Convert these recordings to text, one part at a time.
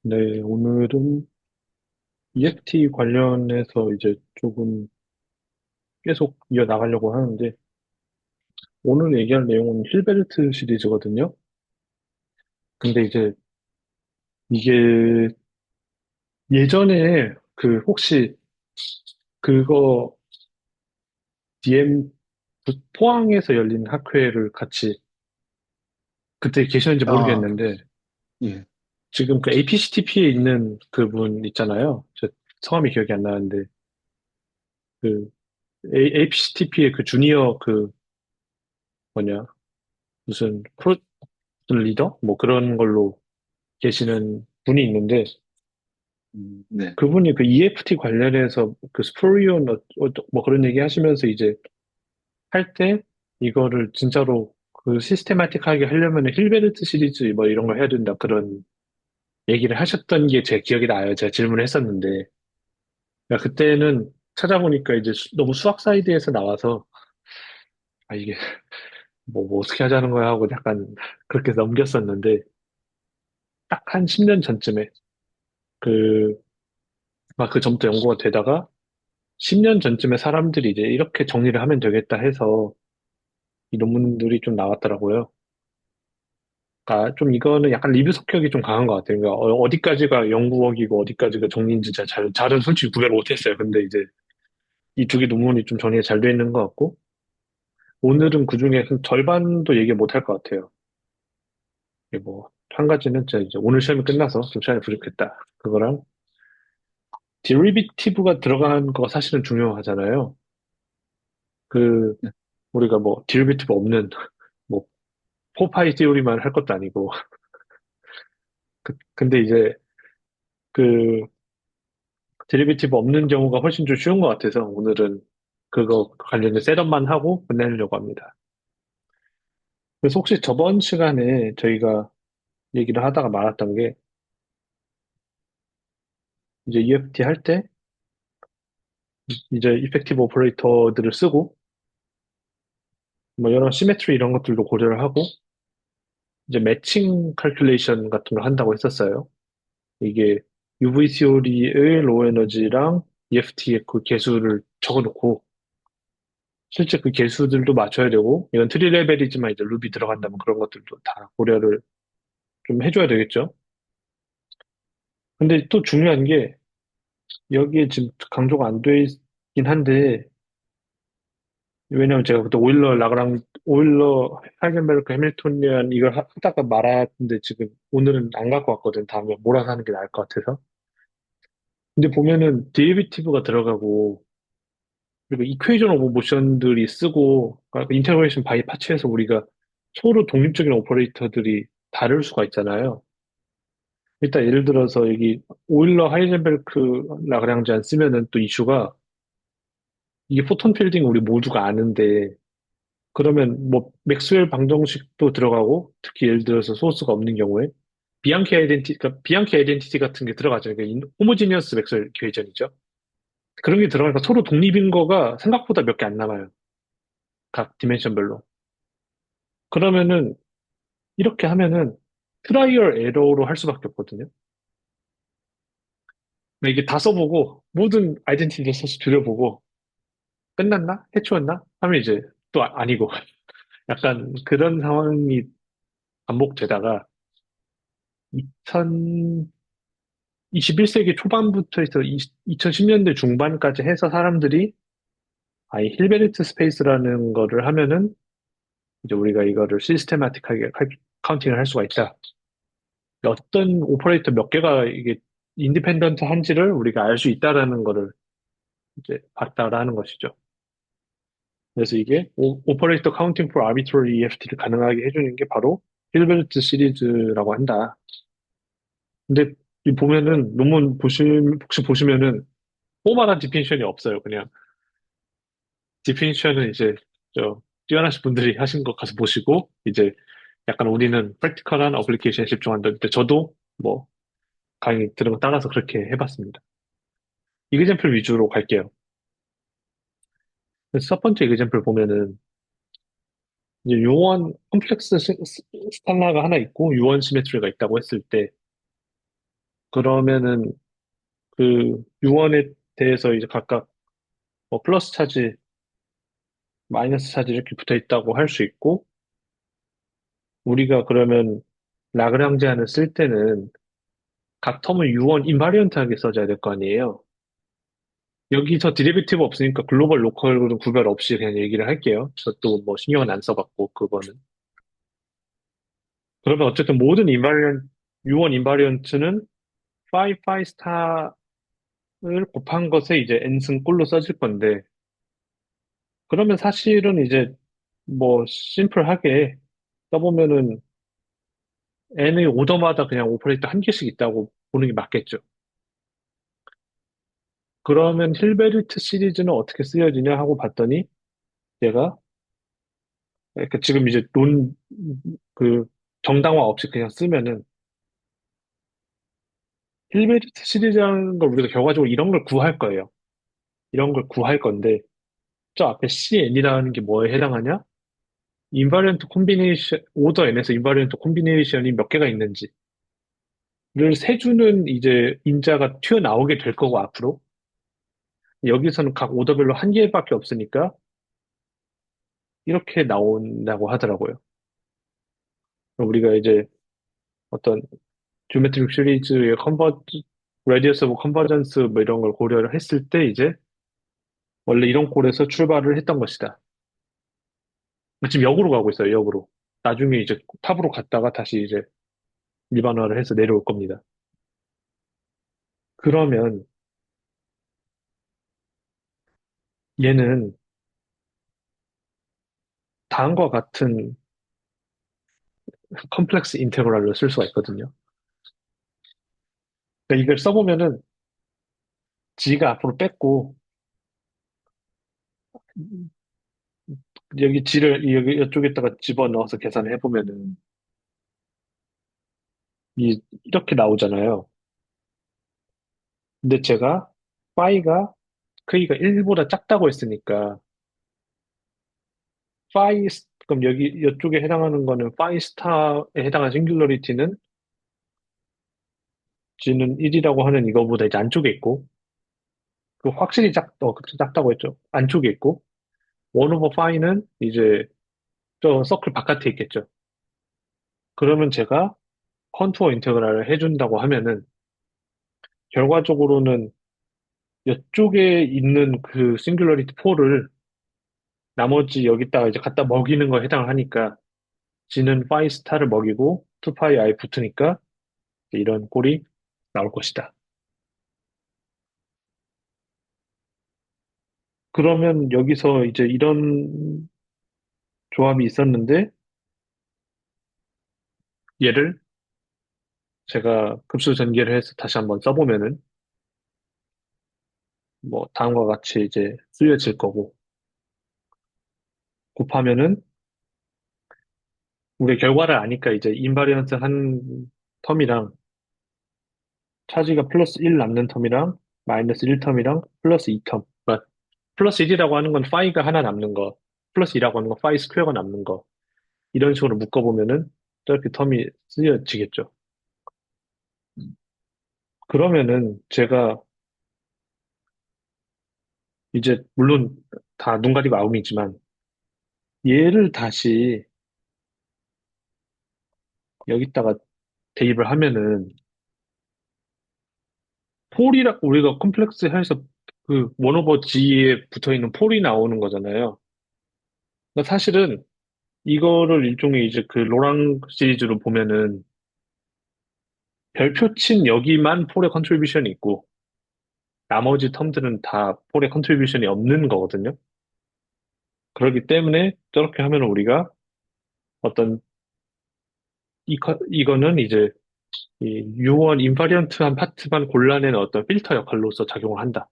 네, 오늘은 EFT 관련해서 이제 조금 계속 이어나가려고 하는데, 오늘 얘기할 내용은 힐베르트 시리즈거든요. 근데 이제 이게 예전에 그 혹시 그거 DM 포항에서 열린 학회를 같이 그때 계셨는지 아, 모르겠는데, 예. 지금 그 APCTP에 있는 그분 있잖아요. 저 성함이 기억이 안 나는데, 그 APCTP의 그 주니어 그 뭐냐, 무슨 무슨 리더? 뭐 그런 걸로 계시는 분이 있는데 네. 그분이 그 EFT 관련해서 그 스포리온 뭐 그런 얘기 하시면서 이제 할 때 이거를 진짜로 그 시스테마틱하게 하려면 힐베르트 시리즈 뭐 이런 걸 해야 된다 그런 얘기를 하셨던 게 제 기억이 나요. 제가 질문을 했었는데 그러니까 그때는 찾아보니까 이제 너무 수학 사이드에서 나와서 아 이게 뭐 어떻게 하자는 거야 하고 약간 그렇게 넘겼었는데 딱 한 10년 전쯤에 그 막 그 전부터 연구가 되다가 10년 전쯤에 사람들이 이제 이렇게 정리를 하면 되겠다 해서 이 논문들이 좀 나왔더라고요. 그러니까 좀 이거는 약간 리뷰 성격이 좀 강한 것 같아요. 그러니까 어디까지가 연구원이고 어디까지가 정리인지 잘은 솔직히 구별을 못했어요. 근데 이제 이 두 개 논문이 좀 정리가 잘 돼 있는 것 같고 오늘은 그중에 한 절반도 얘기 못 할 것 같아요. 이게 뭐 한 가지는 진짜 이제 오늘 시험이 끝나서 좀 시간이 부족했다. 그거랑 데리비티브가 들어간 거 사실은 중요하잖아요. 그 네. 우리가 뭐 데리비티브 없는 뭐 포파이 티오리만 할 것도 아니고 근데 이제 그 데리베티브 없는 경우가 훨씬 좀 쉬운 것 같아서 오늘은 그거 관련된 셋업만 하고 끝내려고 합니다. 그래서 혹시 저번 시간에 저희가 얘기를 하다가 말았던 게 이제 EFT 할 때 이제 이펙티브 오퍼레이터들을 쓰고 뭐 여러 시메트리 이런 것들도 고려를 하고 이제 매칭 칼큘레이션 같은 걸 한다고 했었어요. 이게 UV 시오리의 로우 에너지랑 EFT의 그 개수를 적어놓고 실제 그 개수들도 맞춰야 되고, 이건 트리 레벨이지만 이제 루비 들어간다면 그런 것들도 다 고려를 좀 해줘야 되겠죠. 근데 또 중요한 게, 여기에 지금 강조가 안 돼 있긴 한데, 왜냐면 제가 그때 오일러, 하이겐베르크, 해밀토니안 이걸 하다가 말았는데 지금 오늘은 안 갖고 왔거든. 다음에 몰아서 하는 게 나을 것 같아서. 근데 보면은 데리비티브가 들어가고, 그리고 이퀘이션 오브 모션들이 쓰고, 그러니까 인테그레이션 바이 파츠에서 우리가 서로 독립적인 오퍼레이터들이 다를 수가 있잖아요. 일단 예를 들어서 여기 오일러 하이젠베르크 라그랑지안 쓰면은 또 이슈가 이게 포톤 필딩 우리 모두가 아는데 그러면 뭐 맥스웰 방정식도 들어가고 특히 예를 들어서 소스가 없는 경우에 비앙키 아이덴티티 같은 게 들어가죠. 그러니까 호모지니어스 맥스웰 이퀘이션이죠. 그런 게 들어가니까 서로 독립인 거가 생각보다 몇 개 안 남아요. 각 디멘션별로. 그러면은 이렇게 하면은 트라이얼 에러로 할 수밖에 없거든요. 이게 다 써보고 모든 아이덴티티를 써서 줄여보고 끝났나? 해치웠나? 하면 이제 또 아니고 약간 그런 상황이 반복되다가 2021세기 초반부터 해서 2010년대 중반까지 해서 사람들이 아예 힐베르트 스페이스라는 거를 하면은 이제 우리가 이거를 시스테마틱하게 카운팅을 할 수가 있다. 어떤 오퍼레이터 몇 개가 이게 인디펜던트 한지를 우리가 알 수 있다라는 거를 이제 봤다라는 것이죠. 그래서 이게 오퍼레이터 카운팅 for arbitrary EFT를 가능하게 해주는 게 바로 힐베르트 시리즈라고 한다. 근데 이 보면은 논문 혹시 보시면은 포멀한 디피니션이 없어요. 그냥 디피니션은 이제 저 뛰어나신 분들이 하신 거 가서 보시고 이제 약간 우리는 프랙티컬한 어플리케이션에 집중한다. 근데 저도 뭐 강의 들은 거 따라서 그렇게 해봤습니다. 이그젠플 위주로 갈게요. 그래서 첫 번째 이그젠플 보면은 이제 요원 컴플렉스 스칼라가 하나 있고 유원 시메트리가 있다고 했을 때 그러면은 그 유언에 대해서 이제 각각 뭐 플러스 차지, 마이너스 차지 이렇게 붙어 있다고 할 수 있고, 우리가 그러면 라그랑지안을 쓸 때는 각 텀을 유언 인바리언트하게 써줘야 될 거 아니에요. 여기서 디리비티브 없으니까 글로벌, 로컬은 구별 없이 그냥 얘기를 할게요. 저도 뭐 신경은 안 써봤고, 그거는. 그러면 어쨌든 모든 유언 인바리언트는 파이 스타를 곱한 것에 이제 n승 꼴로 써질 건데, 그러면 사실은 이제 뭐 심플하게 써보면은 n의 오더마다 그냥 오퍼레이터 한 개씩 있다고 보는 게 맞겠죠. 그러면 힐베르트 시리즈는 어떻게 쓰여지냐 하고 봤더니 얘가 그러니까 지금 이제 그 정당화 없이 그냥 쓰면은 힐베르트 시리즈라는 걸 우리가 결과적으로 이런 걸 구할 거예요. 이런 걸 구할 건데 저 앞에 CN이라는 게 뭐에 해당하냐? 인바리언트 콤비네이션, 오더 n에서 인바리언트 콤비네이션이 몇 개가 있는지를 세주는 이제 인자가 튀어나오게 될 거고 앞으로 여기서는 각 오더별로 한 개밖에 없으니까 이렇게 나온다고 하더라고요. 우리가 이제 어떤 지오메트릭 시리즈의 레디어스 오브 컨버전스 뭐 이런 걸 고려를 했을 때 이제 원래 이런 꼴에서 출발을 했던 것이다. 지금 역으로 가고 있어요, 역으로. 나중에 이제 탑으로 갔다가 다시 이제 일반화를 해서 내려올 겁니다. 그러면 얘는 다음과 같은 컴플렉스 인테그랄로 쓸 수가 있거든요. 그러니까 이걸 써보면은 g가 앞으로 뺐고 여기 g를 여기 이쪽에다가 집어넣어서 계산을 해보면은 이렇게 나오잖아요. 근데 제가 파이가 크기가 1보다 작다고 했으니까 그럼 여기 이쪽에 해당하는 거는 파이 스타에 해당하는 싱귤러리티는 g는 1이라고 하는 이거보다 이제 안쪽에 있고 그 확실히 그쵸, 작다고 했죠. 안쪽에 있고 원 오버 파이는 이제 저 서클 바깥에 있겠죠. 그러면 제가 컨투어 인테그랄을 해준다고 하면은 결과적으로는 이쪽에 있는 그 싱귤러리티 4를 나머지 여기다가 이제 갖다 먹이는 거에 해당을 하니까 g는 파이 스타를 먹이고 2파이 i 붙으니까 이런 꼴이 나올 것이다. 그러면 여기서 이제 이런 조합이 있었는데 얘를 제가 급수 전개를 해서 다시 한번 써보면은 뭐 다음과 같이 이제 쓰여질 거고 곱하면은 우리 결과를 아니까 이제 인바리언스 한 텀이랑 차지가 플러스 1 남는 텀이랑 마이너스 1 텀이랑 플러스 2 텀. 그러니까 플러스 1이라고 하는 건 파이가 하나 남는 거, 플러스 2라고 하는 건 파이 스퀘어가 남는 거. 이런 식으로 묶어보면은 저렇게 텀이 쓰여지겠죠. 그러면은 제가 이제 물론 다 눈 가리고 아움이지만 얘를 다시 여기다가 대입을 하면은 폴이라 우리가 컴플렉스 해서 그 원 오버 G에 붙어 있는 폴이 나오는 거잖아요. 그러니까 사실은 이거를 일종의 이제 그 로랑 시리즈로 보면은 별표 친 여기만 폴의 컨트리뷰션이 있고 나머지 텀들은 다 폴의 컨트리뷰션이 없는 거거든요. 그렇기 때문에 저렇게 하면 우리가 어떤 이거는 이제 이 유언 인바리언트한 파트만 골라내는 어떤 필터 역할로서 작용을 한다.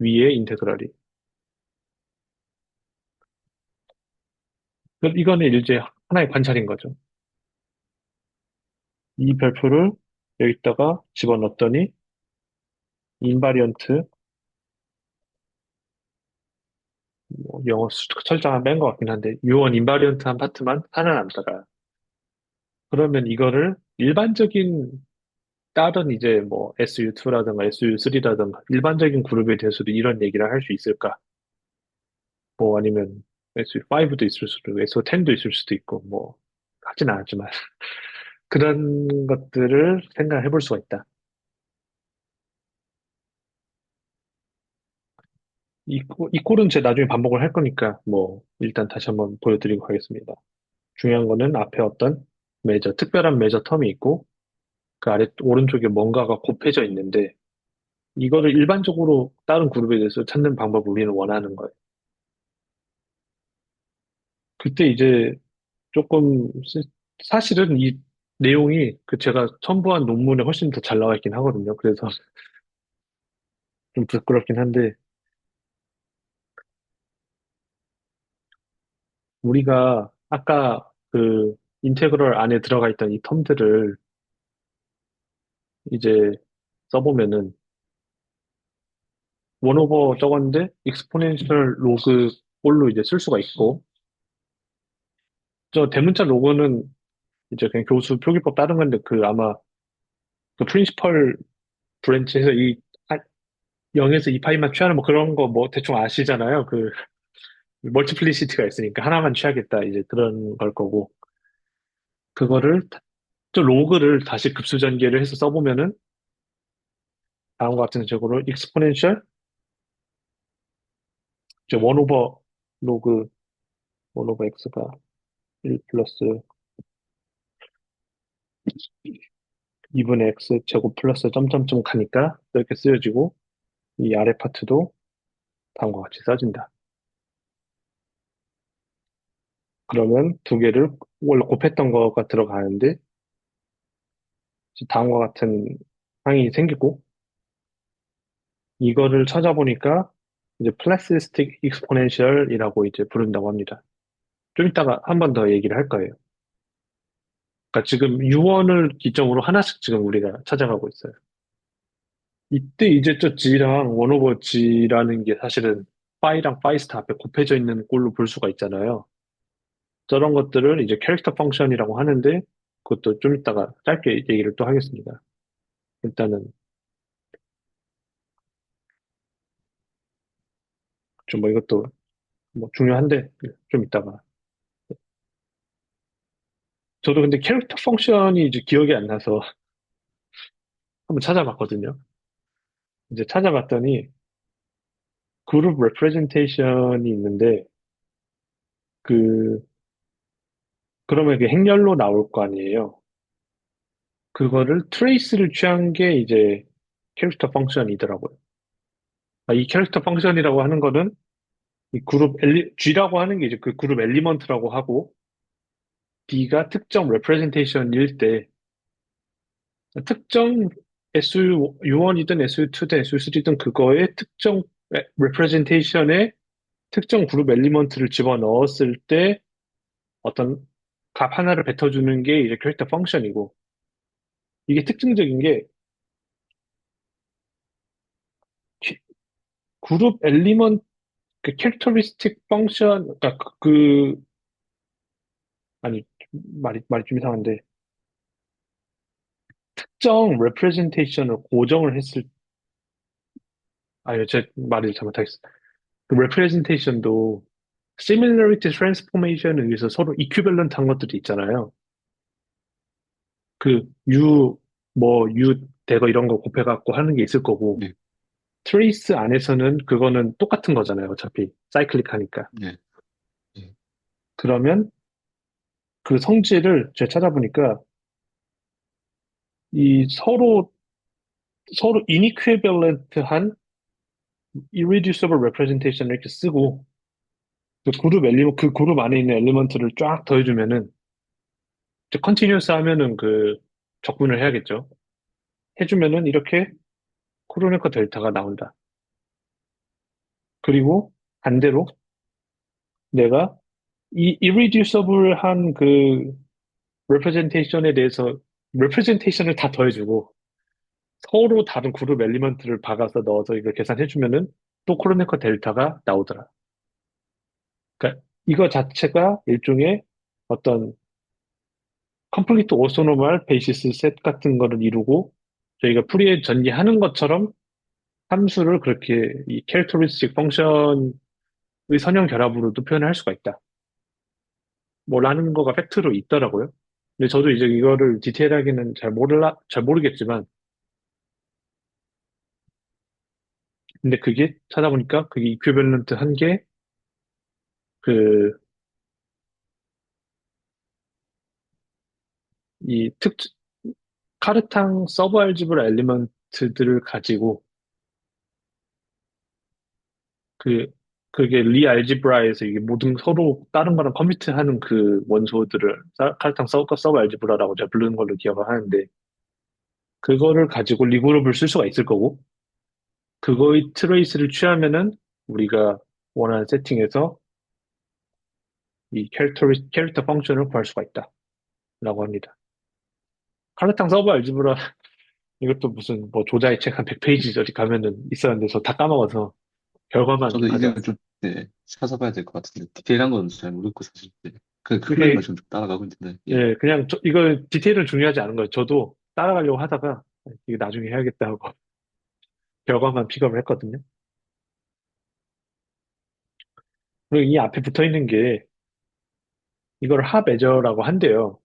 위에 인테그랄이. 이거는 이제 하나의 관찰인 거죠. 이 별표를 여기다가 집어넣었더니 인바리언트 뭐 영어 설정한 뺀 것 같긴 한데 유언 인바리언트한 파트만 살아남더라. 그러면 이거를 일반적인 다른 이제 뭐 SU2라든가 SU3라든가 일반적인 그룹에 대해서도 이런 얘기를 할 수 있을까? 뭐 아니면 SU5도 있을 수도 있고 SO10도 있을 수도 있고 뭐 하진 않았지만 그런 것들을 생각해 볼 수가 있다. 이 꼴은 제가 나중에 반복을 할 거니까 뭐 일단 다시 한번 보여드리고 가겠습니다. 중요한 거는 앞에 어떤 특별한 메저 텀이 있고 그 아래 오른쪽에 뭔가가 곱해져 있는데 이거를 일반적으로 다른 그룹에 대해서 찾는 방법을 우리는 원하는 거예요. 그때 이제 조금 사실은 이 내용이 그 제가 첨부한 논문에 훨씬 더 잘 나와 있긴 하거든요. 그래서 좀 부끄럽긴 한데 우리가 아까 그 인테그럴 안에 들어가 있던 이 텀들을 이제 써보면은 원 오버 적었는데 익스포넨셜 로그 꼴로 이제 쓸 수가 있고 저 대문자 로그는 이제 그냥 교수 표기법 따른 건데 그 아마 그 프린시펄 브랜치에서 이 0에서 2파이만 취하는 뭐 그런 거 뭐 대충 아시잖아요. 그 멀티플리시티가 있으니까 하나만 취하겠다 이제 그런 걸 거고 그거를 또 로그를 다시 급수 전개를 해서 써보면은 다음과 같은 식으로 익스포넨셜 이제 원 오버 로그 원 오버 x가 1 플러스 2분의 x 제곱 플러스 점점점 가니까 이렇게 쓰여지고 이 아래 파트도 다음과 같이 써진다. 그러면 두 개를 원래 곱했던 거가 들어가는데 다음과 같은 항이 생기고 이거를 찾아보니까 이제 플래시스틱 익스포넨셜이라고 이제 부른다고 합니다. 좀 이따가 한 번 더 얘기를 할 거예요. 그러니까 지금 U1을 기점으로 하나씩 지금 우리가 찾아가고 있어요. 이때 이제 저 G랑 원 오버 G라는 게 사실은 파이랑 파이스타 앞에 곱해져 있는 꼴로 볼 수가 있잖아요. 저런 것들을 이제 캐릭터 펑션이라고 하는데 그것도 좀 이따가 짧게 얘기를 또 하겠습니다. 일단은 좀 뭐 이것도 뭐 중요한데 좀 이따가 저도 근데 캐릭터 펑션이 이제 기억이 안 나서 한번 찾아봤거든요. 이제 찾아봤더니 그룹 레프레젠테이션이 있는데 그 그러면 이게 행렬로 나올 거 아니에요. 그거를 트레이스를 취한 게 이제 캐릭터 펑션이더라고요. 이 캐릭터 펑션이라고 하는 거는 이 G라고 하는 게 이제 그 그룹 엘리먼트라고 하고 D가 특정 레프레젠테이션일 때 특정 SU1이든 SU2든 SU3든 그거의 특정 레프레젠테이션에 특정 그룹 엘리먼트를 집어넣었을 때 어떤 값 하나를 뱉어주는 게 이제 캐릭터 펑션이고 이게 특징적인 게 키- 그룹 엘리먼트 그 캐릭터리스틱 펑션 그러니까 아니 말이 좀 이상한데 특정 레프레젠테이션을 고정을 했을 아니 제 말을 잘못하겠어. 그 레프레젠테이션도 similarity transformation에 의해서 서로 equivalent 한 것들이 있잖아요. 그 U 대거 이런 거 곱해갖고 하는 게 있을 거고 네, 트레이스 안에서는 그거는 똑같은 거잖아요. 어차피 사이클릭 하니까. 네, 네, 그러면 그 성질을 제가 찾아보니까 이 서로 inequivalent한 irreducible representation을 이렇게 쓰고 그 그룹 안에 있는 엘리먼트를 쫙 더해주면은 이제 컨티뉴어스 하면은 그 적분을 해야겠죠. 해주면은 이렇게 코로네커 델타가 나온다. 그리고 반대로 내가 이 irreducible한 그 representation에 대해서 representation을 다 더해주고 서로 다른 그룹 엘리먼트를 박아서 넣어서 이걸 계산해주면은 또 코로네커 델타가 나오더라. 그러니까 이거 자체가 일종의 어떤 컴플리트 오소노멀 베이시스 셋 같은 거를 이루고 저희가 풀이에 전개하는 것처럼 함수를 그렇게 이 캐릭터리스틱 펑션의 선형 결합으로도 표현할 수가 있다. 뭐 라는 거가 팩트로 있더라고요. 근데 저도 이제 이거를 디테일하게는 잘 모르겠지만, 근데 그게 찾아보니까 그게 이퀴밸런트 한 게, 그, 이 카르탕 서브 알지브라 엘리먼트들을 가지고, 그, 그게 리 알지브라에서 이게 모든 서로 다른 거랑 커미트하는 그 원소들을 카르탕 서브 알지브라라고 제가 부르는 걸로 기억을 하는데, 그거를 가지고 리그룹을 쓸 수가 있을 거고, 그거의 트레이스를 취하면은 우리가 원하는 세팅에서 이 캐릭터 펑션을 구할 수가 있다라고 합니다. 카르탕 서브 알지브라 이것도 무슨 뭐 조자의 책 한 100페이지 저리 가면은 있었는데 저 다 까먹어서 결과만 저도 이름을 가져왔어요. 좀, 네, 찾아봐야 될 것 같은데, 디테일한 건 잘 모르겠고, 사실. 네. 그 흐름만 그게 좀 따라가고 있는데, 예. 예 그냥 이거 디테일은 중요하지 않은 거예요. 저도 따라가려고 하다가 이게 나중에 해야겠다 하고 결과만 픽업을 했거든요. 그리고 이 앞에 붙어 있는 게 이걸 하 메저라고 한대요.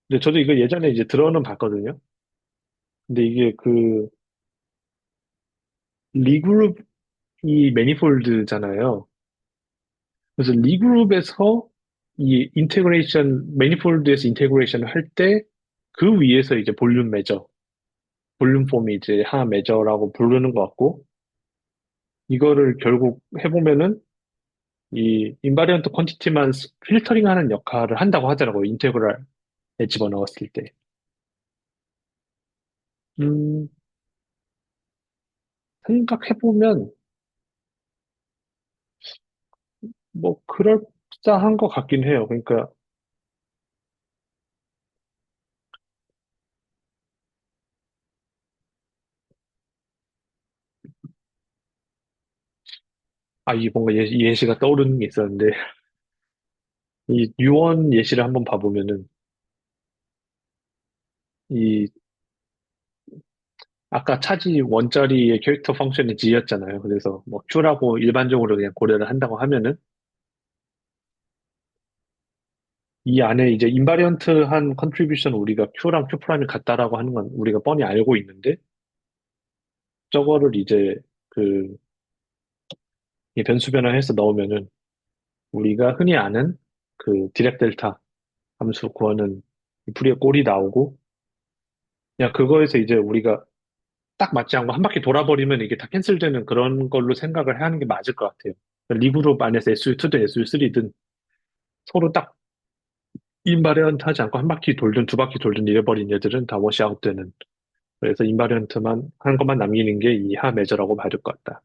근데 저도 이거 예전에 이제 들어는 봤거든요. 근데 이게 그 리그룹이 매니폴드잖아요. 그래서 리그룹에서 이 인테그레이션, 매니폴드에서 인테그레이션을 할 때 그 위에서 이제 볼륨 매저, 볼륨 폼이 이제 하나 매저라고 부르는 것 같고, 이거를 결국 해보면은 이 인바리언트 퀀티티만 필터링하는 역할을 한다고 하더라고요. 인테그랄에 집어넣었을 때. 음, 생각해보면 뭐 그럴싸한 것 같긴 해요. 그러니까 이 뭔가 예시가 떠오르는 게 있었는데 이 유언 예시를 한번 봐보면은 이 아까 차지 원짜리의 캐릭터 펑션이 G였잖아요. 그래서 뭐 Q라고 일반적으로 그냥 고려를 한다고 하면은 이 안에 이제 인바리언트한 컨트리뷰션 우리가 Q랑 Q 프라임이 같다라고 하는 건 우리가 뻔히 알고 있는데 저거를 이제 그 이 변수 변환해서 넣으면은 우리가 흔히 아는 그 디렉 델타 함수 구하는 이 풀이의 꼴이 나오고 그냥 그거에서 이제 우리가 딱 맞지 않고 한 바퀴 돌아버리면 이게 다 캔슬되는 그런 걸로 생각을 하는 게 맞을 것 같아요. 리그룹 안에서 SU2든 SU3든 서로 딱 인바리언트 하지 않고 한 바퀴 돌든 두 바퀴 돌든 이래버린 얘들은 다 워시아웃 되는. 그래서 인바리언트만 한 것만 남기는 게 이 하 메저라고 봐야 될 것 같다.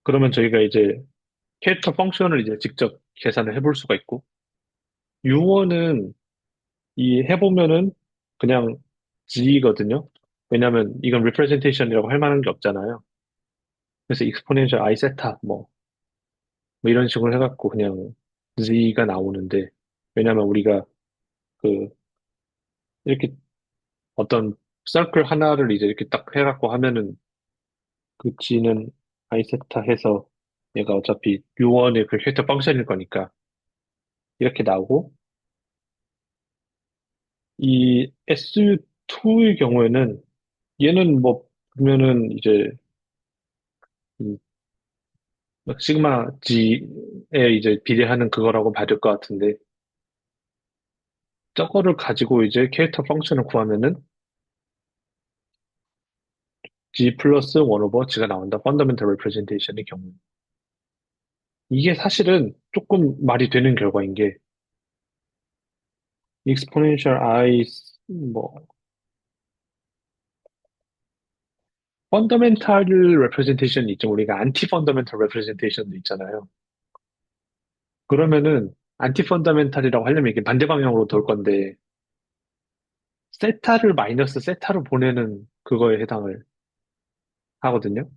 그러면 저희가 이제 캐릭터 펑션을 이제 직접 계산을 해볼 수가 있고, 유어는 이 해보면은 그냥 G거든요. 왜냐면 이건 representation이라고 할 만한 게 없잖아요. 그래서 exponential i 세타 뭐 이런 식으로 해갖고 그냥 G가 나오는데, 왜냐면 우리가 그 이렇게 어떤 서클 하나를 이제 이렇게 딱 해갖고 하면은 그 G는 아이세타 해서 얘가 어차피 U1의 그 캐릭터 펑션일 거니까 이렇게 나오고 이 SU2의 경우에는 얘는 뭐 보면은 이제 이 시그마 G에 이제 비례하는 그거라고 봐야 될 것 같은데 저거를 가지고 이제 캐릭터 펑션을 구하면은 G 플러스 1 오버 G가 나온다. 펀더멘털 레프레젠테이션의 경우. 이게 사실은 조금 말이 되는 결과인 게 exponential i 뭐 펀더멘탈 레프레젠테이션이 있죠. 우리가 안티 펀더멘탈 레프레젠테이션도 있잖아요. 그러면은 안티 펀더멘탈이라고 하려면 이게 반대 방향으로 돌 건데 세타를 마이너스 세타로 보내는 그거에 해당을 하거든요.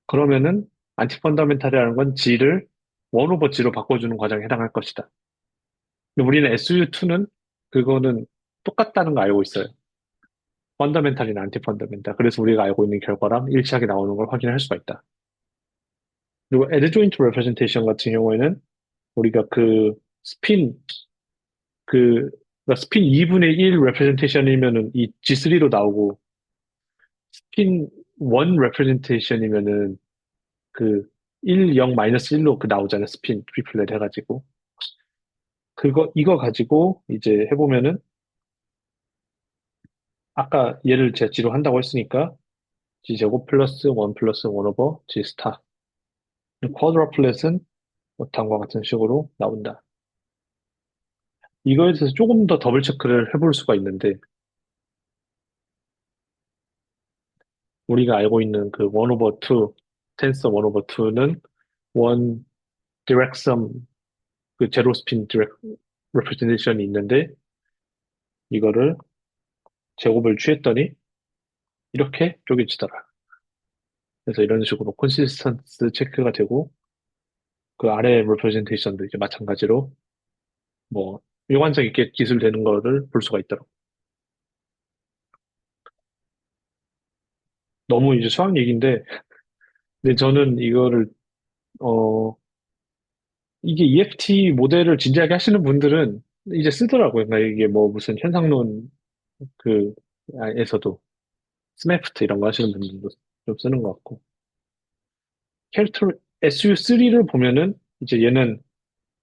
그러면은 안티 펀더멘탈이라는 건 G를 1 오버 G로 바꿔주는 과정에 해당할 것이다. 근데 우리는 SU2는 그거는 똑같다는 거 알고 있어요. 펀더멘탈이나 안티 펀더멘탈. 그래서 우리가 알고 있는 결과랑 일치하게 나오는 걸 확인할 수가 있다. 그리고 adjoint representation 같은 경우에는 우리가 그 스핀, 그, 그러니까 스핀 2분의 1 representation이면은 이 G3로 나오고, 스핀 1 representation이면은 그 1, 0, 마이너스 1로 그 나오잖아요. 스핀 트리플렛 해가지고. 이거 가지고 이제 해보면은, 아까 얘를 제가 G로 한다고 했으니까, G제곱 플러스 1 플러스 1 오버 G 스타. 쿼드러플렛은 뭐 다음과 같은 식으로 나온다. 이거에 대해서 조금 더 더블 체크를 해볼 수가 있는데, 우리가 알고 있는 그 1 over 2, 텐서 1 over 2는 1 direct sum, 그 제로 스핀 direct representation이 있는데, 이거를 제곱을 취했더니, 이렇게 쪼개지더라. 그래서 이런 식으로 컨시스턴스 체크가 되고, 그 아래 representation도 이제 마찬가지로, 뭐, 일관성 있게 기술되는 거를 볼 수가 있더라고. 너무 이제 수학 얘기인데, 근데 저는 이거를, 어, 이게 EFT 모델을 진지하게 하시는 분들은 이제 쓰더라고요. 그러니까 이게 뭐 무슨 현상론 그, 에서도 스매프트 이런 거 하시는 분들도 좀 쓰는 것 같고. 캐릭터 SU3를 보면은 이제 얘는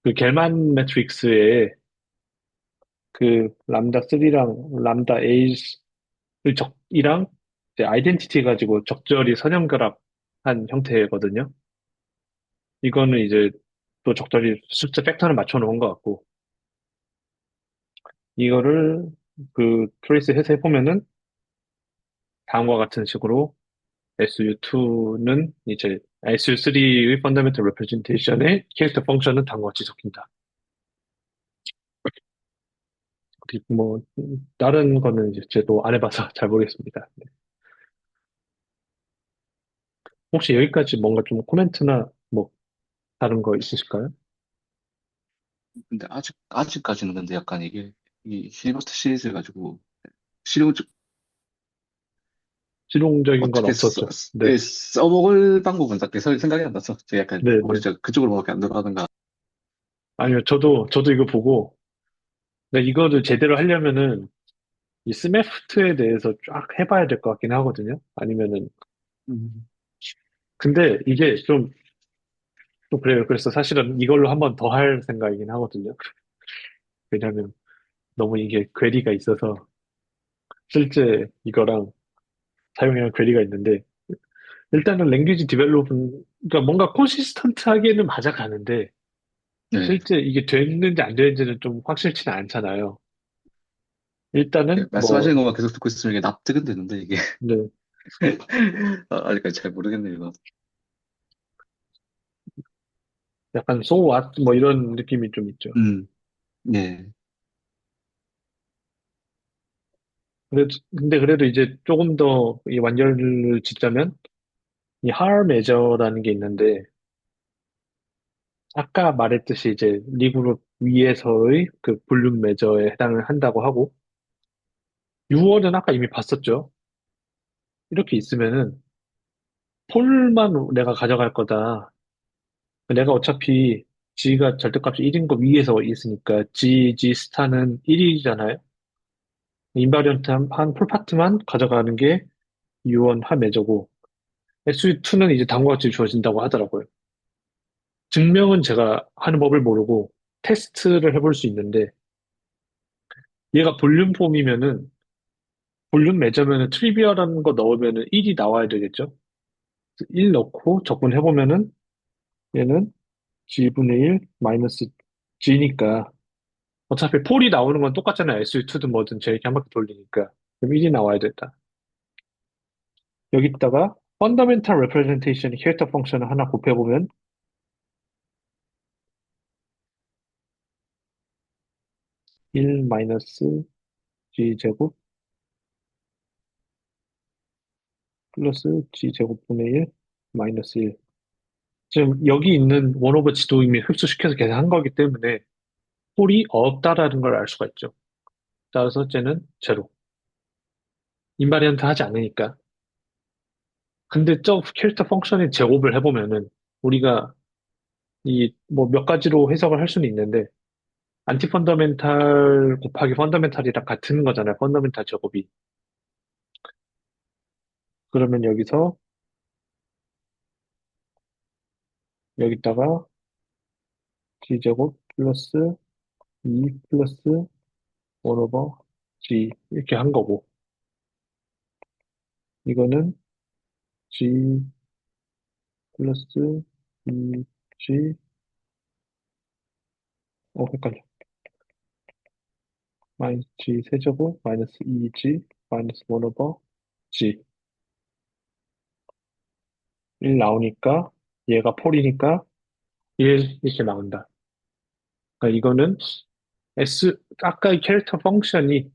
그 겔만 매트릭스에 그 람다 3랑 람다 A를 이랑 이제 아이덴티티 가지고 적절히 선형결합한 형태거든요. 이거는 이제 또 적절히 숫자 팩터를 맞춰 놓은 것 같고, 이거를 그 트레이스 해서 해보면은 다음과 같은 식으로 SU2는 이제 SU3의 펀더멘털 레프레젠테이션의 캐릭터 펑션은 다음과 같이 적힌다. 그리고 뭐 다른 거는 이제 저도 안 해봐서 잘 모르겠습니다. 네. 혹시 여기까지 뭔가 좀 코멘트나 뭐 다른 거 있으실까요? 근데 아직까지는 근데 약간 이게, 이 실버스타 시리즈 가지고, 실용, 실용적인 건 어떻게 없었죠. 네, 예, 써먹을 방법은 딱히 생각이 안 나서, 제가 약간, 네, 네. 머리가 그쪽으로밖에 안 들어가던가. 아니요, 저도 이거 보고, 근데 이거를 제대로 하려면은 이 스매프트에 대해서 쫙 해봐야 될 것 같긴 하거든요. 아니면은, 음. 근데 이게 좀 그래요. 그래서 사실은 이걸로 한번 더 할 생각이긴 하거든요. 왜냐면 너무 이게 괴리가 있어서 실제 이거랑 사용량 괴리가 있는데 일단은 랭귀지 디벨롭은 그러니까 뭔가 콘시스턴트하게는 맞아가는데 네. 실제 이게 됐는지 안 됐는지는 좀 확실치는 않잖아요. 예, 일단은 뭐 말씀하시는 것만 계속 듣고 있으면 이게 납득은 되는데, 이게. 네, 아직까지 잘 모르겠네요, 이거. 약간 so what 뭐 이런 느낌이 좀 있죠. 네. 근데 그래도 이제 조금 더 이 완결을 짓자면 이 하얼 메저라는 게 있는데 아까 말했듯이 이제 리그룹 위에서의 그 볼륨 메저에 해당을 한다고 하고 6월은 아까 이미 봤었죠. 이렇게 있으면은 폴만 내가 가져갈 거다. 내가 어차피 G가 절대값이 1인 거 위에서 있으니까 G 스타는 1이잖아요. 인바리언트 한 풀파트만 가져가는 게 U1 하 메저고 SU2는 이제 다음과 같이 주어진다고 하더라고요. 증명은 제가 하는 법을 모르고 테스트를 해볼 수 있는데 얘가 볼륨 폼이면은 볼륨 매저면은 트리비얼한 거 넣으면은 1이 나와야 되겠죠? 1 넣고 적분해보면은 얘는 G분의 1 마이너스 G니까 어차피 폴이 나오는 건 똑같잖아요. SU2든 뭐든 제 이렇게 한 바퀴 돌리니까. 그럼 1이 나와야 된다. 여기다가 펀더멘탈 레프레젠테이션의 캐릭터 펑션을 하나 곱해보면 1 마이너스 G제곱 플러스 G제곱분의 1 마이너스 1. 지금 여기 있는 원 오버 지도 이미 흡수시켜서 계산한 거기 때문에 폴이 없다라는 걸 알 수가 있죠. 따라서 쟤는 제로. 인바리언트 하지 않으니까. 근데 저 캐릭터 펑션의 제곱을 해보면은 우리가 이 뭐 몇 가지로 해석을 할 수는 있는데 안티 펀더멘탈 곱하기 펀더멘탈이랑 같은 거잖아요. 펀더멘탈 제곱이. 그러면 여기서 여기다가 G제곱 플러스 2 플러스 1 오버 G 이렇게 한 거고 이거는 G 플러스 2G 헷갈려. 마이너스 G 세제곱 마이너스 2G 마이너스 1 오버 G 1 나오니까 얘가 폴이니까 1 이렇게 나온다. 그러니까 이거는 아까의 캐릭터 펑션이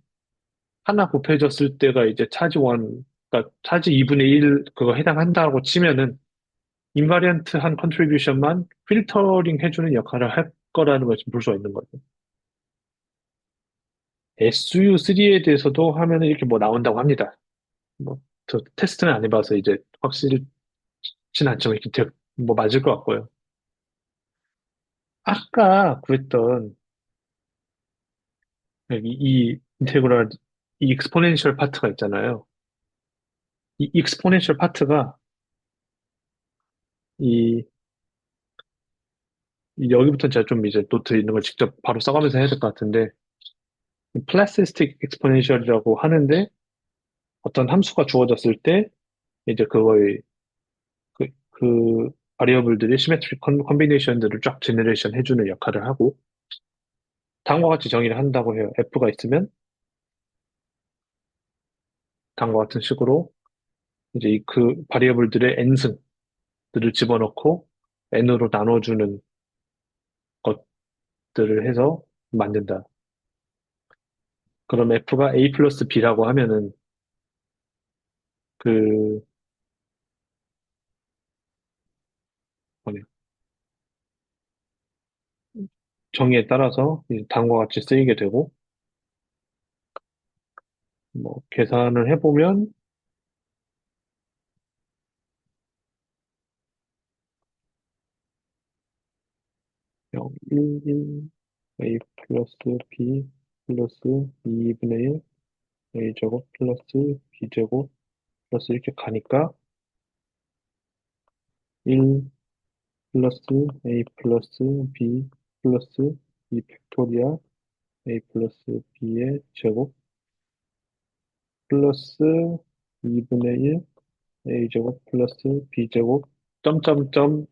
하나 곱해졌을 때가 이제 차지 1, 그러니까 차지 2분의 1 그거 해당한다고 치면은 인바리언트 한 컨트리뷰션만 필터링 해주는 역할을 할 거라는 걸 볼 수가 있는 거죠. SU3에 대해서도 하면은 이렇게 뭐 나온다고 합니다. 뭐, 저 테스트는 안 해봐서 이제 확실치는 않지만 이렇게 뭐 맞을 것 같고요. 아까 구했던 이 인테그랄, 이 익스포넨셜 파트가 있잖아요. 이 익스포넨셜 파트가 이, 여기부터 제가 좀 이제 노트 있는 걸 직접 바로 써가면서 해야 될 것 같은데, 플라스틱 익스포넨셜이라고 하는데 어떤 함수가 주어졌을 때 이제 그거의 그 바리어블들이 시메트릭 컨비네이션들을 쫙 제너레이션 해주는 역할을 하고 다음과 같이 정의를 한다고 해요. F가 있으면 다음과 같은 식으로 이제 그 바리어블들의 n승들을 집어넣고 n으로 나눠주는 것들을 해서 만든다. 그럼 F가 A 플러스 B라고 하면은 그 뭐냐 정의에 따라서 이제 다음과 같이 쓰이게 되고 뭐 계산을 해보면 0, 1, 1, A 플러스 B 플러스 2분의 1 A제곱 플러스 B제곱 플러스 이렇게 가니까 1 플러스 A 플러스 B 플러스 2 팩토리아 A 플러스 B의 제곱 플러스 2분의 1 A제곱 플러스 B제곱 점점점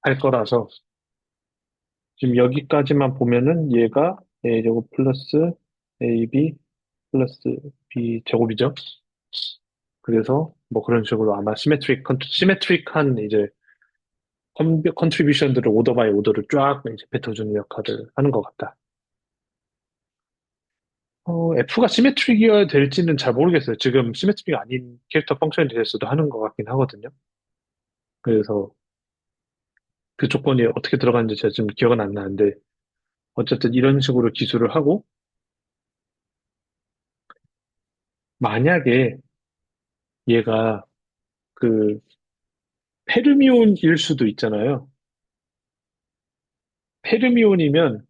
할 거라서 지금 여기까지만 보면은 얘가 A제곱 플러스 AB 플러스 B제곱이죠. 그래서 뭐 그런 식으로 아마 시메트릭한 이제 컨트리뷰션들을 오더 바이 오더를 쫙 이제 뱉어주는 역할을 하는 것 같다. F가 시메트릭이어야 될지는 잘 모르겠어요. 지금 시메트릭 아닌 캐릭터 펑션에 대해서도 하는 것 같긴 하거든요. 그래서 그 조건이 어떻게 들어가는지 제가 지금 기억은 안 나는데, 어쨌든 이런 식으로 기술을 하고, 만약에 얘가 그 페르미온일 수도 있잖아요. 페르미온이면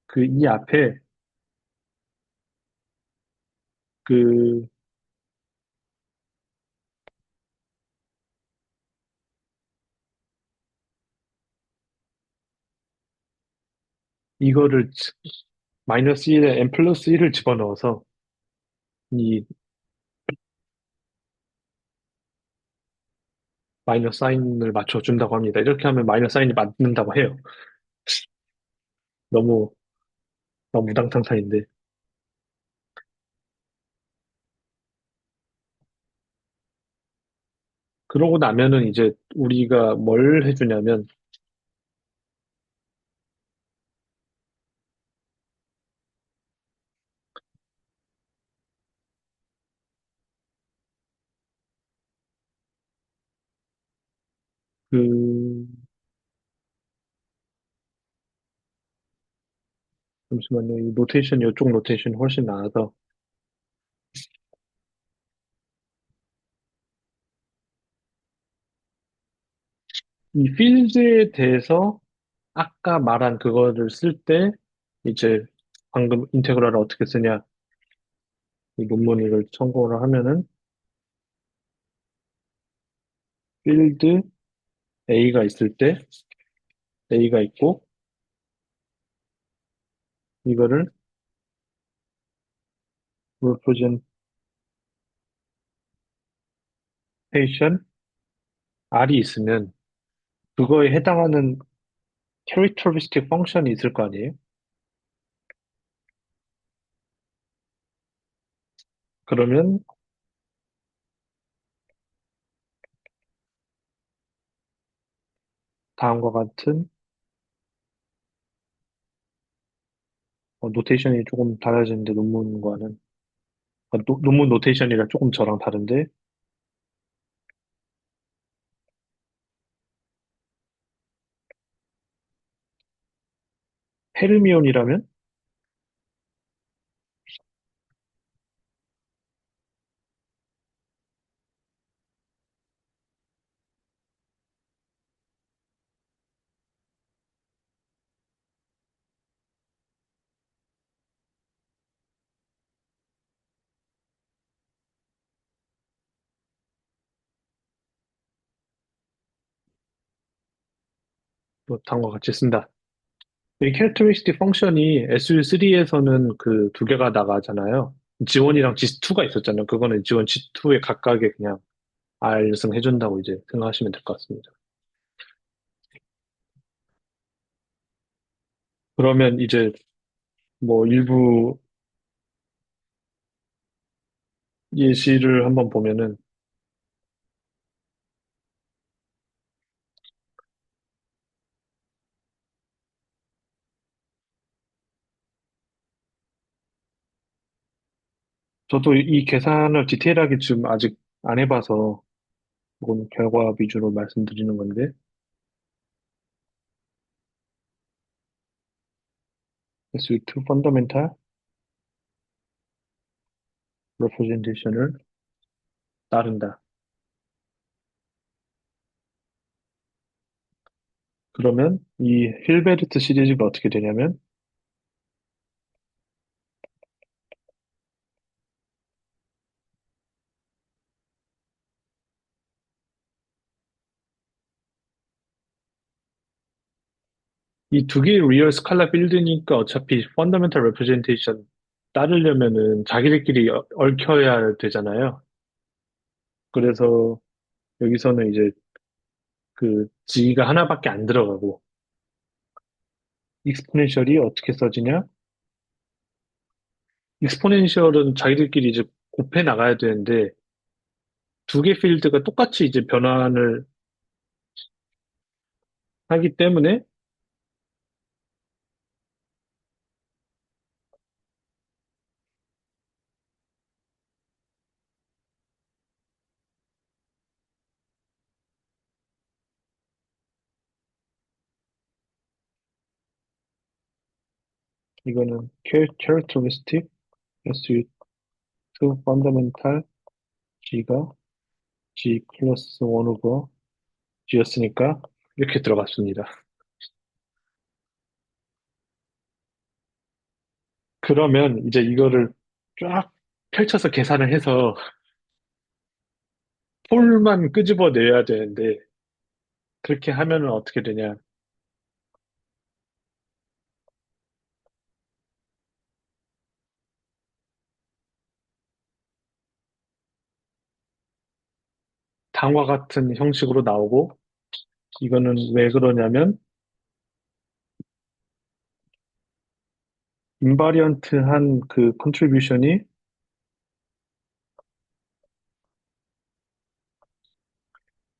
그 이 앞에 그 이거를 마이너스 1에 n 플러스 1을 집어넣어서 이 마이너스 사인을 맞춰준다고 합니다. 이렇게 하면 마이너스 사인이 맞는다고 해요. 너무, 너무 무당탕탕인데. 그러고 나면은 이제 우리가 뭘 해주냐면, 그, 잠시만요. 이 노테이션, 이쪽 노테이션이 훨씬 나아서. 이 필드에 대해서 아까 말한 그거를 쓸 때, 이제 방금 인테그랄을 어떻게 쓰냐, 이 논문을 참고를 하면은, 필드 A가 있을 때, A가 있고, 이거를 representation R이 있으면, 그거에 해당하는 characteristic 펑션이 있을 거 아니에요? 그러면 다음과 같은 노테이션이 조금 달라지는데 논문과는 논문 노테이션이랑 조금 저랑 다른데 페르미온이라면 또 다음과 같이 쓴다. 이 캐릭터리스틱 펑션이 SU3에서는 그 두 개가 나가잖아요. G1이랑 G2가 있었잖아요. 그거는 G1, G2에 각각에 그냥 R승 해준다고 이제 생각하시면 될 것 같습니다. 그러면 이제 뭐 일부 예시를 한번 보면은 저도 이 계산을 디테일하게 지금 아직 안 해봐서 이건 결과 위주로 말씀드리는 건데 SU2 펀더멘탈 레프레젠테이션을 따른다. 그러면 이 힐베르트 시리즈가 어떻게 되냐면 이 두 개의 리얼 스칼라 필드니까 어차피 펀더멘탈 레프레젠테이션 따르려면은 자기들끼리 얽혀야 되잖아요. 그래서 여기서는 이제 그 G가 하나밖에 안 들어가고 익스포넨셜이 어떻게 써지냐? 익스포넨셜은 자기들끼리 이제 곱해 나가야 되는데 두 개 필드가 똑같이 이제 변환을 하기 때문에 이거는 characteristic SU2 fundamental G가 G 플러스 1 G였으니까 이렇게 들어갔습니다. 그러면 이제 이거를 쫙 펼쳐서 계산을 해서 폴만 끄집어내야 되는데 그렇게 하면은 어떻게 되냐. 다음과 같은 형식으로 나오고 이거는 왜 그러냐면 인바리언트한 그 컨트리뷰션이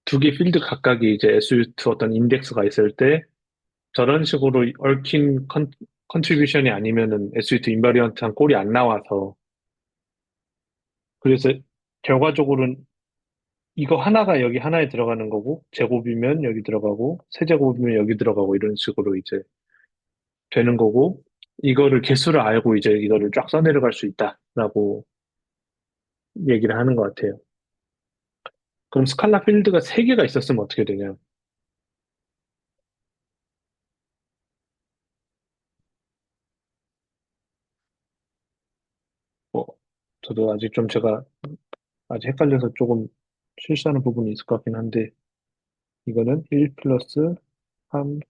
두 개 필드 각각이 이제 SU2 어떤 인덱스가 있을 때 저런 식으로 얽힌 컨트리뷰션이 아니면은 SU2 인바리언트한 꼴이 안 나와서 그래서 결과적으로는 이거 하나가 여기 하나에 들어가는 거고, 제곱이면 여기 들어가고, 세제곱이면 여기 들어가고, 이런 식으로 이제 되는 거고, 이거를 개수를 알고 이제 이거를 쫙 써내려갈 수 있다라고 얘기를 하는 것 같아요. 그럼 스칼라 필드가 3개가 있었으면 어떻게 되냐? 뭐, 저도 아직 좀 제가 아직 헷갈려서 조금 실수하는 부분이 있을 것 같긴 한데, 이거는 1 플러스 3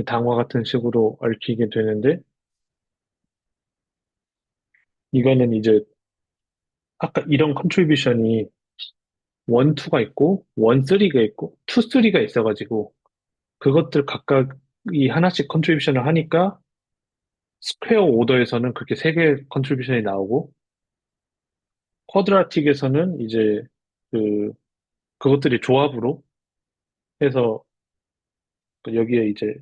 당화 같은 식으로 얽히게 되는데, 이거는 이제 아까 이런 컨트리뷰션이 1, 2가 있고, 1, 3가 있고, 2, 3가 있어가지고, 그것들 각각이 하나씩 컨트리뷰션을 하니까, 스퀘어 오더에서는 그렇게 3개의 컨트리뷰션이 나오고, 쿼드라틱에서는 이제 그, 그것들이 조합으로 해서 여기에 이제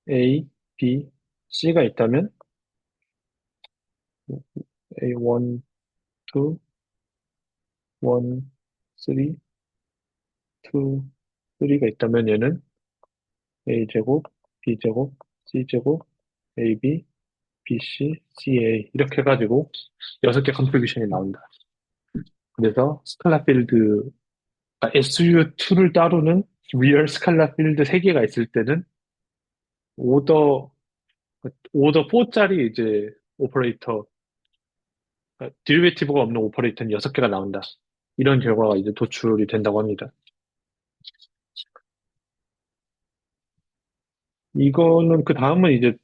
A, B, C가 있다면, A1, 2, 1, 3, 2, 3가 있다면 얘는 A제곱, B제곱, C제곱, AB, BC, CA 이렇게 해가지고 6개 컨트리뷰션이 나온다. 그래서 스칼라 필드, SU2를 따르는 리얼 스칼라 필드 3개가 있을 때는 오더, 오더 4짜리 이제 오퍼레이터, 디리베이티브가 없는 오퍼레이터는 6개가 나온다. 이런 결과가 이제 도출이 된다고 합니다. 이거는 그 다음은 이제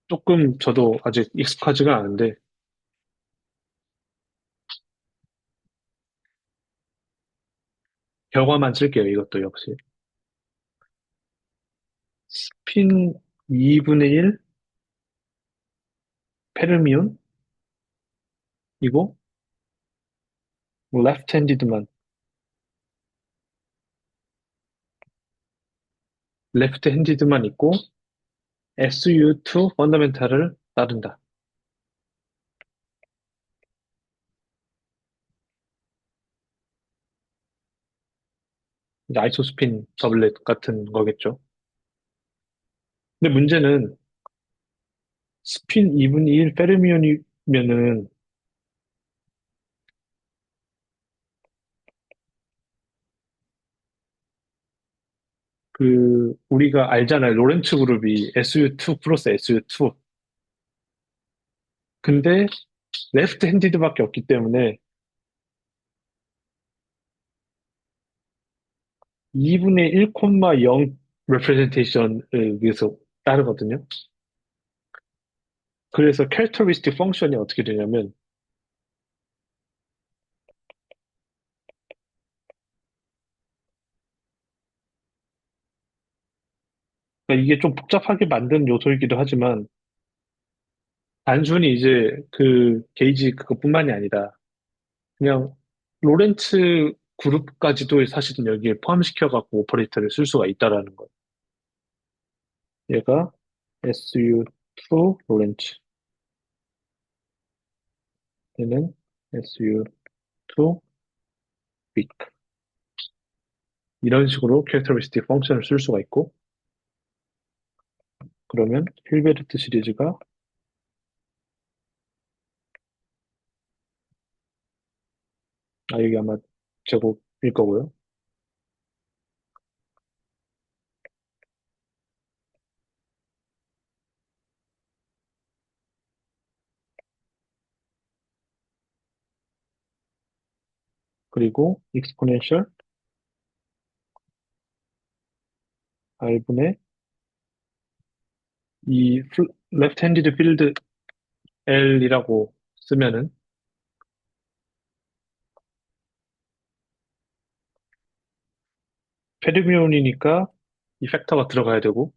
조금 저도 아직 익숙하지가 않은데 결과만 쓸게요. 이것도 역시. 스핀 2분의 1 페르미온이고 레프트 핸디드만 레프트 핸디드만 있고 SU2 펀더멘탈을 따른다. 이제 아이소스핀 더블렛 같은 거겠죠. 근데 문제는 스핀 2분의 1 페르미온이면은 그 우리가 알잖아요. 로렌츠 그룹이 SU2 플러스 SU2. 근데 레프트 핸디드밖에 없기 때문에 2분의 1,0 레프레젠테이션을 위해서 따르거든요. 그래서 캐릭터리스틱 펑션이 어떻게 되냐면 그러니까 이게 좀 복잡하게 만든 요소이기도 하지만 단순히 이제 그 게이지 그것뿐만이 아니라 그냥 로렌츠 그룹까지도 사실은 여기에 포함시켜갖고 오퍼레이터를 쓸 수가 있다라는 거예요. 얘가 SU2 로렌츠, 얘는 SU2 빅. 이런 식으로 캐릭터리스틱 펑션을 쓸 수가 있고 그러면 힐베르트 시리즈가 여기 아마 제곱일 거고요. 그리고 익스포넨셜 r분의 이 레프트 핸디드 필드 L이라고 쓰면은 페르미온이니까 이 팩터가 들어가야 되고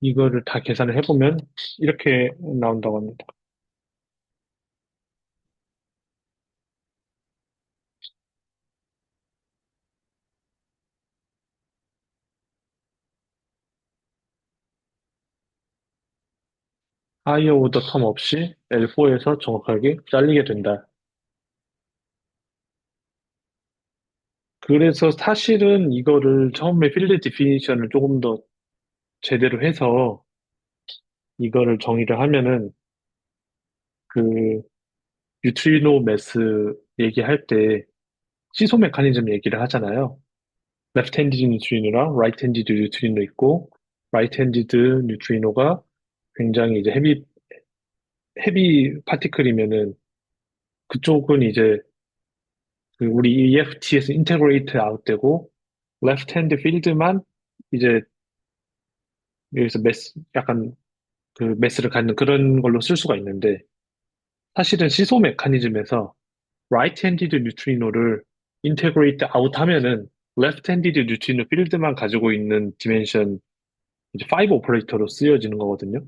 이거를 다 계산을 해보면 이렇게 나온다고 합니다. 하이어 오더 텀 없이 L4에서 정확하게 잘리게 된다. 그래서 사실은 이거를 처음에 필드 디피니션을 조금 더 제대로 해서 이거를 정의를 하면은 그 뉴트리노 매스 얘기할 때 시소 메커니즘 얘기를 하잖아요. 레프트 핸디드 뉴트리노랑 라이트 핸디드 뉴트리노 있고 라이트 핸디드 뉴트리노가 굉장히 이제 헤비 파티클이면은 그쪽은 이제 그 우리 EFT에서 인테그레이트 아웃되고 레프트 핸드 필드만 이제 여기서 약간 그 매스를 갖는 그런 걸로 쓸 수가 있는데 사실은 시소 메커니즘에서 라이트 핸디드 뉴트리노를 인테그레이트 아웃 하면은 레프트 핸디드 뉴트리노 필드만 가지고 있는 디멘션 이제 5 오퍼레이터로 쓰여지는 거거든요.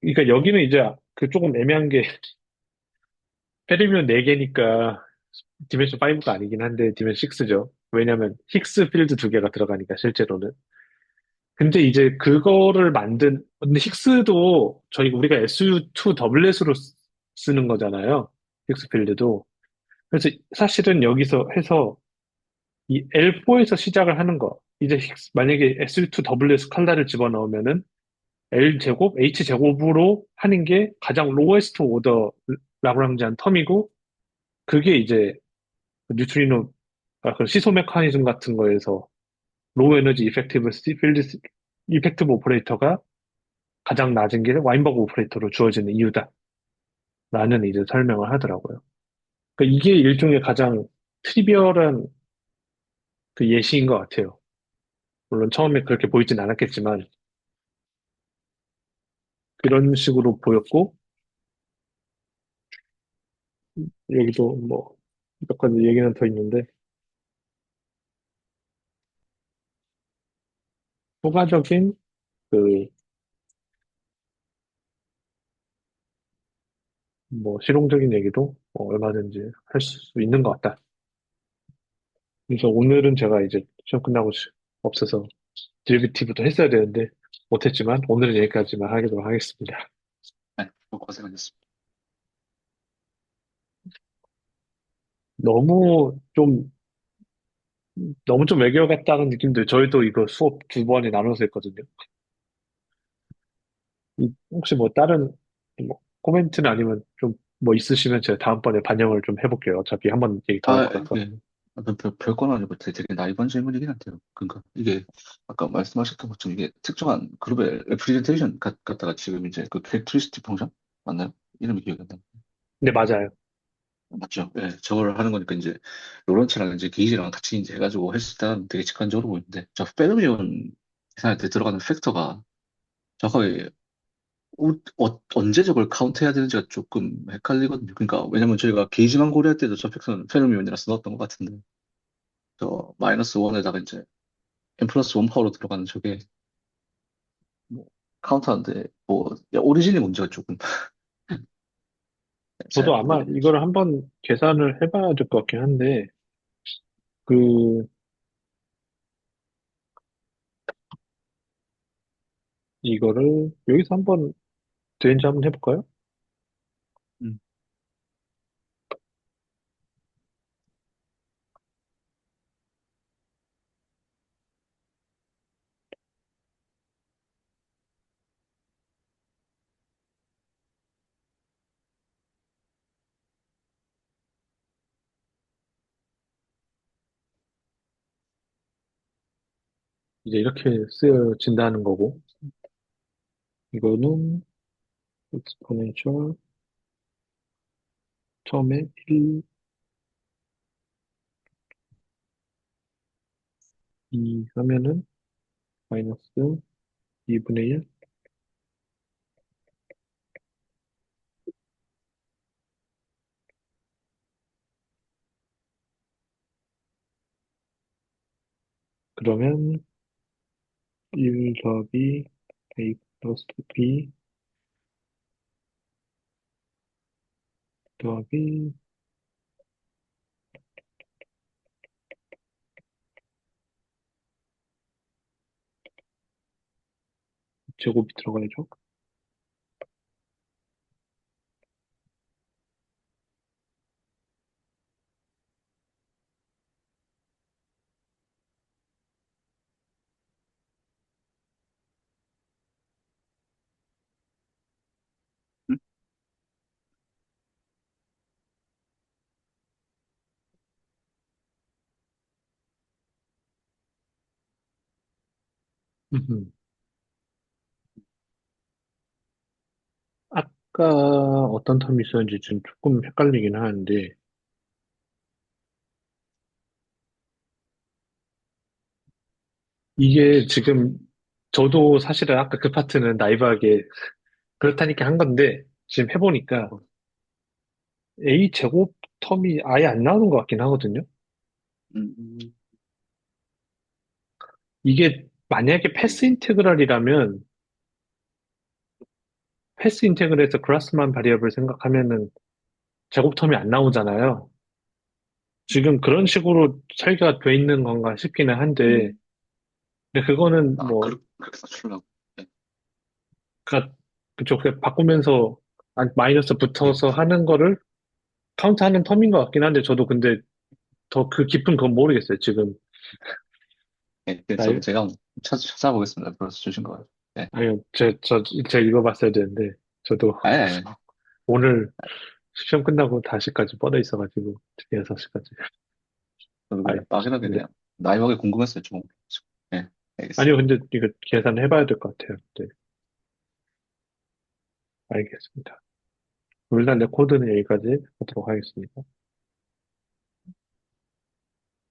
그러니까 여기는 이제 그 조금 애매한 게 페르미온 4개니까 디멘션 5가 아니긴 한데 디멘션 6죠. 왜냐면 힉스 필드 2개가 들어가니까 실제로는. 근데 이제 그거를 근데 힉스도 우리가 SU2 더블렛으로 쓰는 거잖아요. 힉스 필드도. 그래서 사실은 여기서 해서 이 L4에서 시작을 하는 거. 이제 만약에 SU2 더블렛 스칼라를 집어넣으면은 L 제곱, H 제곱으로 하는 게 가장 로에스트 오더 라그랑지안 텀이고 그게 이제 뉴트리노 그 시소 메커니즘 같은 거에서 로우 에너지 이펙티브 오퍼레이터가 가장 낮은 게 와인버그 오퍼레이터로 주어지는 이유다라는 이제 설명을 하더라고요. 그러니까 이게 일종의 가장 트리비얼한 그 예시인 것 같아요. 물론 처음에 그렇게 보이진 않았겠지만 그런 식으로 보였고 여기도 뭐 몇 가지 얘기는 더 있는데 추가적인 그 뭐 실용적인 얘기도 뭐 얼마든지 할 수 있는 것 같다. 그래서 오늘은 제가 이제 시험 끝나고 없어서 드리비티브도 했어야 되는데 못했지만 오늘은 여기까지만 하도록 하겠습니다. 네, 고생하셨습니다. 너무 좀 너무 좀 외교 같다는 느낌도 저희도 이거 수업 2번에 나눠서 했거든요. 혹시 뭐 다른 뭐 코멘트는 아니면 좀 뭐 있으시면 제가 다음번에 반영을 좀 해볼게요. 어차피 한 번 얘기 더 할 아, 거라서. 예. 별건 아니고 되게 나이번 질문이긴 한데요. 그러니까 이게 아까 말씀하셨던 것처럼 이게 특정한 그룹의 레프리젠테이션 갖다가 지금 이제 그 캐릭터리스틱 펑션 맞나요? 이름이 기억이 안 나요. 네, 맞아요. 맞죠? 예, 저걸 하는 거니까 이제 로런츠랑 이제 게이지랑 같이 이제 해가지고 했을 때는 되게 직관적으로 보이는데 저 페르미온 계산할 때 들어가는 팩터가 정확하게 언제 저걸 카운트해야 되는지가 조금 헷갈리거든요. 그러니까 왜냐면 저희가 게이지만 고려할 때도 저 팩터는 페르미온이라서 넣었던 것 같은데 저 마이너스 원에다가 이제 n 플러스 원 파워로 들어가는 저게 뭐 카운트하는데 뭐 오리진이 문제가 조금 잘 저도 아마 모르겠네요. 이거를 한번 계산을 해봐야 될 것 같긴 한데 그 이거를 여기서 한번 되는지 한번 해볼까요? 음. 이제 이렇게 쓰여진다는 거고 이거는 exponential 처음에 1, 2 하면은 마이너스 2분의 1 그러면 1 더하기 a 플러스 b 더하기 제곱이 들어가야죠. 음. 아까 어떤 텀이 있었는지 지금 조금 헷갈리긴 하는데, 이게 지금 저도 사실은 아까 그 파트는 나이브하게 그렇다니까 한 건데, 지금 해보니까 A 제곱 텀이 아예 안 나오는 것 같긴 하거든요. 음, 이게 만약에 패스 인테그랄이라면 패스 인테그랄에서 그라스만 바리어블 생각하면은 제곱 텀이 안 나오잖아요. 지금 그런 식으로 설계가 돼 있는 건가 싶기는 한데, 음. 근데 그거는 아, 뭐, 그렇게 맞추려고. 예, 그, 그쪽 바꾸면서 마이너스 예, 붙어서 하는 거를 카운트하는 텀인 것 같긴 한데, 저도 근데 더 그 깊은 건 모르겠어요, 지금. 예. 그 나이, 제가 한번 찾아보겠습니다. 그래서 주신 거. 예. 아니요, 제가 읽어봤어야 되는데, 저도 아니, 아니, 오늘 시험 끝나고 다시까지 뻗어 있어가지고, 6시까지. 저도 아이, 그냥 막연하게 근데, 그냥 나이하게 궁금했어요, 좀. 예, 아니요, 알겠습니다. 근데 이거 계산해봐야 될 것 같아요. 네, 알겠습니다. 일단 내 코드는 여기까지 하도록 하겠습니다.